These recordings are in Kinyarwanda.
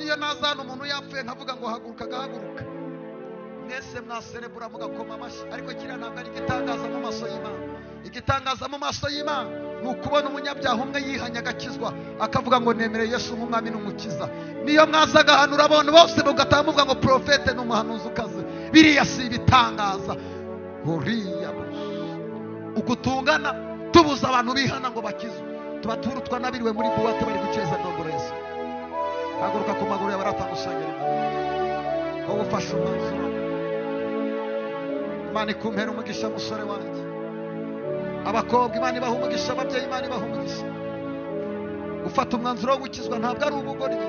niyo nazana umuntu yapfuye nkavuga ngo haguruka agahaguruka, mwese mwaserebura mugakoma amashyi, ariko kiriya ntabwo ari igitangaza mu maso y'Imana. Igitangaza mu maso y'Imana ni ukubona umunyabyaha umwe yihanye agakizwa akavuga ngo nemere Yesu nk'umwami n'umukiza. Niyo mwazaga ahantu urabona bose mugataha muvuga ngo profete n'umuhanuzi ukaze, biriya si ibitangaza. Horiya ugutungana tubuza abantu bihana ngo bakizwe, tuba twanabiriwe muri buwate bari guceza nomboreza. Haguruka ku maguru yawe aratagusengera ko ufashe umwanzuro. Imana ikumpera umugisha musore wanjye, abakobwa Imana ibaha umugisha, ababyeyi Imana ibaha umugisha. Ufata umwanzuro wo gukizwa ntabwo ari ubugoryi,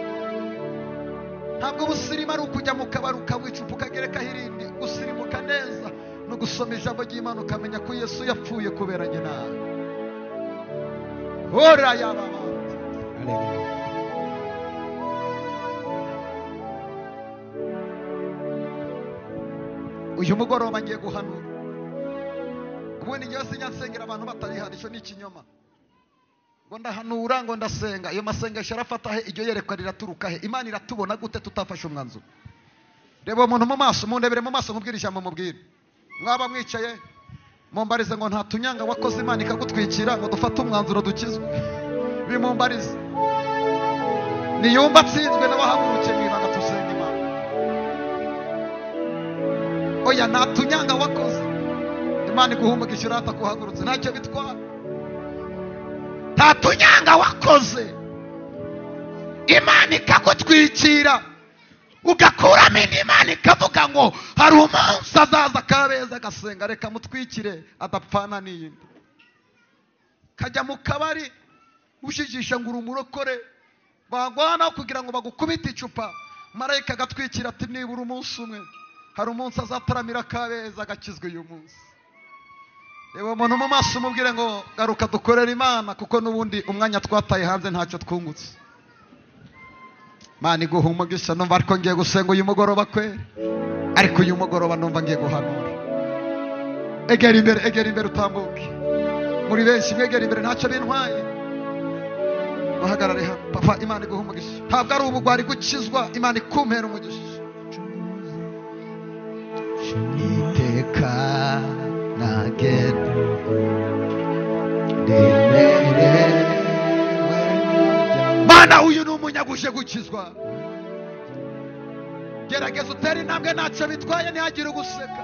ntabwo ubusirimu ari ukujya mu kabari ukawicupa ukagerekaho irindi. Gusirimuka neza no gusoma ijambo ry'Imana ukamenya ko Yesu yapfuye kuberanye nawe. Hora yababa. Uyu mugoroba ngiye guhanura. Ubundi ngiye sinyasengera abantu batari hano, icyo ni ikinyoma. Ngo ndahanura ngo ndasenga, iyo masengesho arafata he? Iryo yerekwa riraturuka he? Imana iratubona gute tutafashe umwanzuro? Reba umuntu mu maso, mundebere mu maso, mubwire ijambo mubwire. Mwaba mwicaye mumbarize ngo nta tunyanga wakoze Imana ikagutwikira ngo dufate umwanzuro dukizwe. Bimumbarize niyumva atsinzwe n'abahaguruke mwibanga tusenga Imana. Oya, nta tunyanga wakoze Imana iguhumugisha urata kuhagurutse, ntacyo bitwara. Nta tunyanga wakoze Imana ikagutwikira ugakuramo indi Imana ikavuga ngo hari umunsi azaza kabeza agasenga, reka mutwikire adapfana n'iyindi. Kajya mu kabari ushijisha ngo urumurokore, bagwana kugira ngo bagukubite icupa, marayika agatwikira ati nibura umunsi umwe hari umunsi azataramira kabeza agakizwe uyu munsi. Reba umuntu mu maso umubwire ngo garuka dukorera Imana, kuko n'ubundi umwanya twataye hanze ntacyo twungutse. Imana iguha umugisha. Numva ariko ngiye gusenga uyu mugoroba kweri, ariko uyu mugoroba numva ngiye guhanura. Egera imbere utambuke. Muri benshi mwegera imbere ntacyo bintwaye. Bahagarare hano. Papa, Imana iguha umugisha. Ntabwo ari ubugwari gukizwa, Imana ikumpera umugisha. Iteka nagenda Mana, uyu ni umunyaguje gukizwa. Gerageza utere intambwe ntacyo bitwaye, ntihagire uguseka.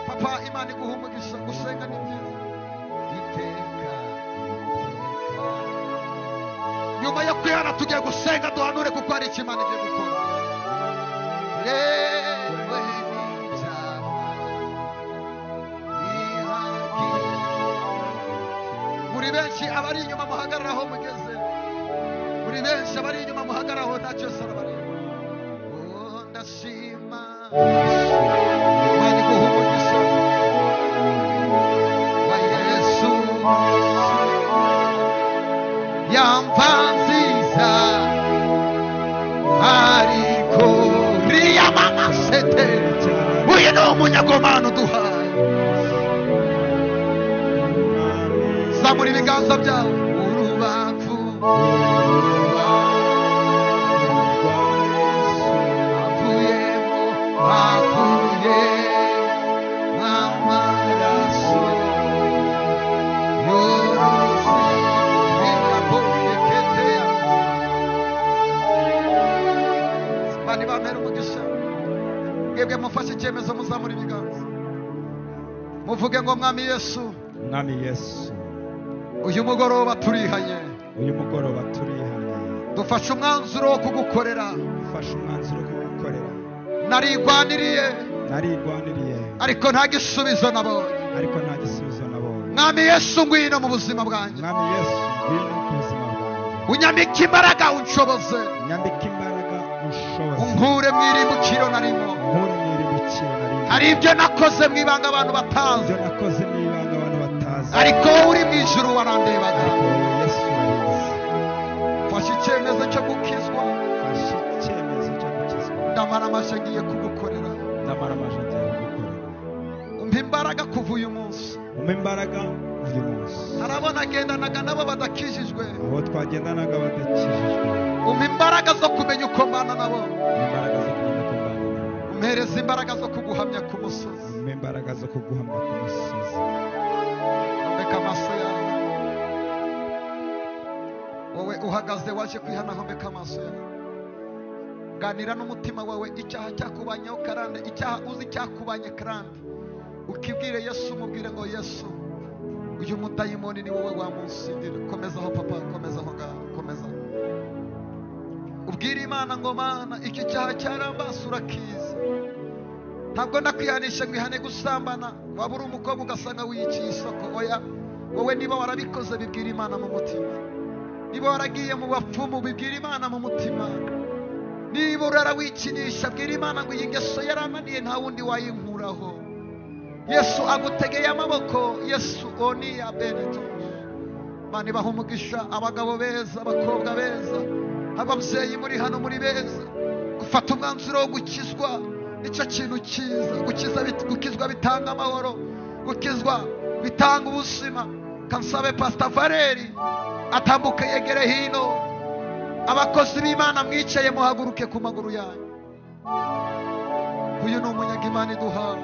Papa, Imana iguha umugisha. Gusenga ni byiza. Iteka nyuma yo kwihana tugiye gusenga duhanure, kuko hari icyo Imana igiye gukora. Muri benshi abari inyuma muhagararaho mugeze, muri benshi abari inyuma muhagararaho ntacyo sarabari. Oh, ndashima Imana iguha umugisha wa Yesu, yamva nziza ariko riya mama sete. Uyu ni umunyagomano duhaye. Zamura ibiganza byawe. Urubavu avuye amaraso yoroshye biraboheketea. Bani bamera umugisha. Mwebwe mufashe icyemezo, muzamura ibiganza muvuge ngo mwami Yesu, mwami Yesu, uyu mugoroba turihanye. uyu mugoroba turihanye. Dufashe umwanzuro wo kugukorera. Dufashe umwanzuro wo kugukorera. Narigwaniriye ariko nta gisubizo nabonye. Mwami Yesu, ngwino mu buzima bwanjye. mwami Yesu, ngwino ku buzima bwanjye. Unyambike imbaraga unshoboze. Nyambike imbaraga unshoboze. Unkure mu irimbukiro narimo. Unkure mu irimbukiro narimo. Hari ibyo nakoze mu ibanga abantu batazi. Ibyo nakoze mu ibanga abantu batazi. Ariko uri mu ijuru warandebaga. Ariko Yesu urabizi. Fashe icyemezo cyo gukizwa. Fashe icyemezo cyo gukizwa. Ndamara amaje ngiye kugukorera. Ndamara amaje ngiye kugukorera. Umpa imbaraga kuva uyu munsi. Umpa imbaraga uyu munsi. harabona agendanaga nabo badakijijwe, Abo twagendanaga badakijijwe, umpa imbaraga zo kumenya uko mbana nabo, imbaraga zo kumenya ko mbana nabo, umpereza imbaraga zo kuguhamya ku musozi. umpe imbaraga zo kuguhamya ku musozi. Hombeka amaso yawe, wowe uhagaze waje kwihana, hombeka amaso yawe, ganira n'umutima wawe icyaha cyakubanyeho karande, icyaha uzi cyakubanye karande, ukibwire Yesu, umubwire ngo Yesu, uyu mudayimoni ni wowe wamunsindira. Komezaho papa, komezaho ngaho, komezaho ubwire Imana ngo Mana, iki cyaha cyarambase urakizi, ntabwo ndakwihanisha ngo ihane gusambana, waba uri umukobwa ugasanga wiyiciye isoko. Oya, wowe niba warabikoze bibwira Imana mu mutima, niba waragiye mu bapfumu bibwira Imana mu mutima, niba urarawikinisha bwira Imana ngo iyi ngeso yarananiye nta wundi wayinkuraho. Yesu agutegeye amaboko, Yesu oniya beneto. Mana ibaha umugisha abagabo beza, abakobwa beza, ababyeyi muri hano muri beza, gufata umwanzuro wo gukizwa nicyo kintu cyiza. Gukizwa bitanga amahoro, gukizwa bitanga ubuzima. Kansabe Pastor Valeri atambuke yegere hino, abakozi b'Imana mwicaye muhaguruke ku maguru yanyu. Uyu ni umunyaga Imana iduhawe,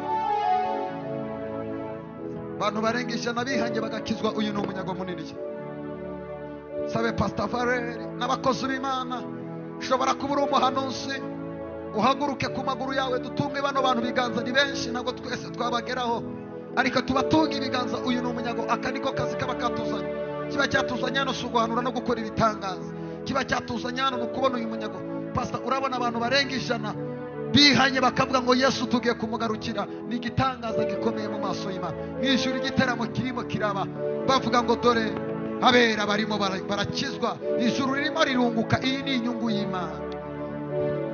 abantu barenga 100 bihanye bagakizwa. Uyu ni umunyago munini. Sabe Pastor Valeri n'abakozi b'Imana, ushobora kuba uri umuhanuzi, uhaguruke ku maguru yawe. Dutunge bano bantu biganza, ni benshi ntabwo twese twabageraho, ariko tubatunga ibiganza. Uyu ni umunyago, aka niko kazi kaba katuzanye. Kiba cyatuzanye hano si uguhanura no gukora ibitangaza, kiba cyatuzanye hano ni ukubona uyu munyago. Pastor, urabona abantu barenga 100 bihanye bakavuga ngo Yesu tugiye kumugarukira. Ni igitangaza gikomeye mu maso y'Imana. Mw'ijuru igiteramo kirimo kiraba, bavuga ngo dore abera barimo barakizwa, ijuru ririmo rirunguka. Iyi ni inyungu y'Imana.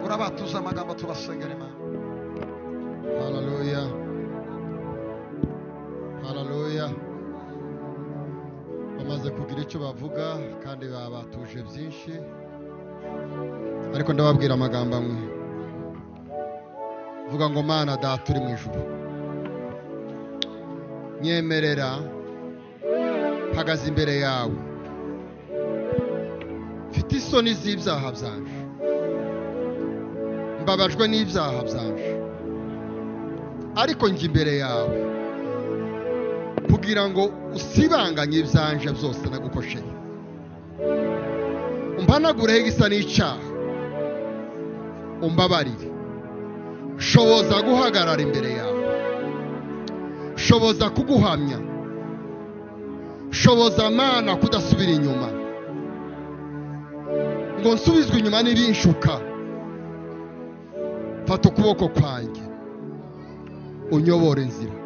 Urabatuza amagambo tubasengera Imana. Hallelujah. Hallelujah. Bamaze kugira icyo bavuga kandi babatuje byinshi, ariko ndababwira amagambo amwe. Vuga ngo Mana Data uri mu ijuru, nyemerera mpagaze imbere yawe, mfite isoni z'ibyaha byanje, mbabajwe n'ibyaha byanje, ariko njye imbere yawe kugira ngo usibanganye ibyanje byose nagukosheye, umpanagureho igisa n'icyaha, umbabarire. Shoboza guhagarara imbere yawe, shoboza kuguhamya, shoboza Mana kudasubira inyuma, ngo nsubizwe inyuma n'ibinshuka. Fata ukuboko kwanjye unyobore inzira,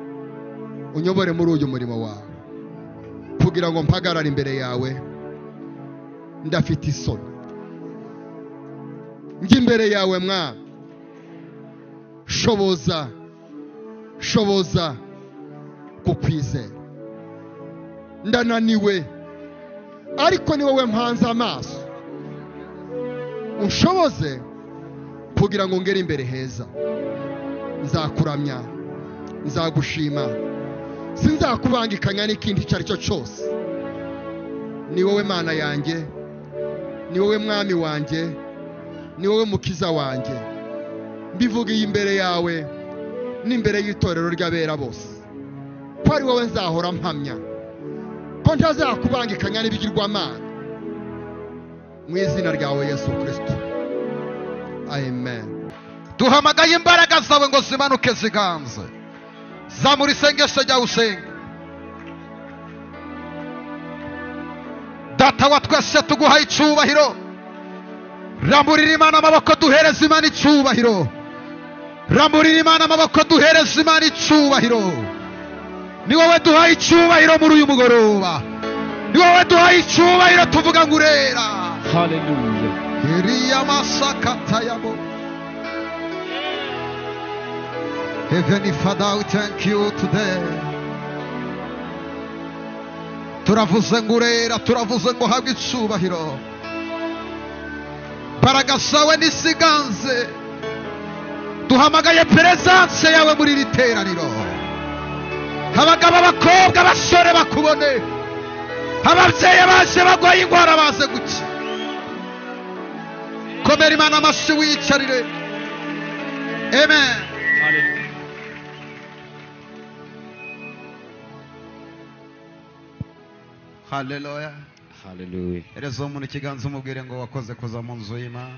unyobore muri uyu murimo wawe, kugira ngo mpagarare imbere yawe ndafite isoni. Njye imbere yawe Mwana, shoboza kukwizera. Ndananiwe, ariko ni wowe mpanze amaso, unshoboze kugira ngo ngere imbere heza. Nzakuramya, nzagushima, sinzakubangikanya n'ikindi icyo ari cyo cyose. Ni wowe Mana yanjye, ni wowe Mwami wanjye, ni wowe Mukiza wanjye. Mbivugiye imbere yawe n'imbere y'itorero ry'abera bose ko ari wowe nzahora mpamya, ko ntazakubangikanya n'ibigirwamana, mu izina ryawe Yesu Kristo, amen. Duhamagaye imbaraga zawe ngo zimanuke ziganze. Zamura isengesho ryawe usenge. Data wa twese tuguhaye icyubahiro, ramburira Imana amaboko duhereza Imana icyubahiro, ramburira Imana amaboko duhereza Imana icyubahiro. Ni wowe duhaye icyubahiro muri uyu mugoroba, ni wowe duhaye icyubahiro, tuvuga ngo urera. Hallelujah. Iriya masakata yabo. Heavenly Father, we thank you today. Turavuze ngo urera, turavuze ngo habwe icyubahiro. Mbaraga zawe nisiganze, duhamagaye presence yawe muri iri teraniro. abagabo abakobwa abasore bakubone, ababyeyi baje bagwaye indwara baze guki. Komera Imana amashyi wiyicarire. Amen. Hallelujah. Hallelujah. Ereza umuntu ikiganza umubwire ngo wakoze kuza mu nzu y'Imana.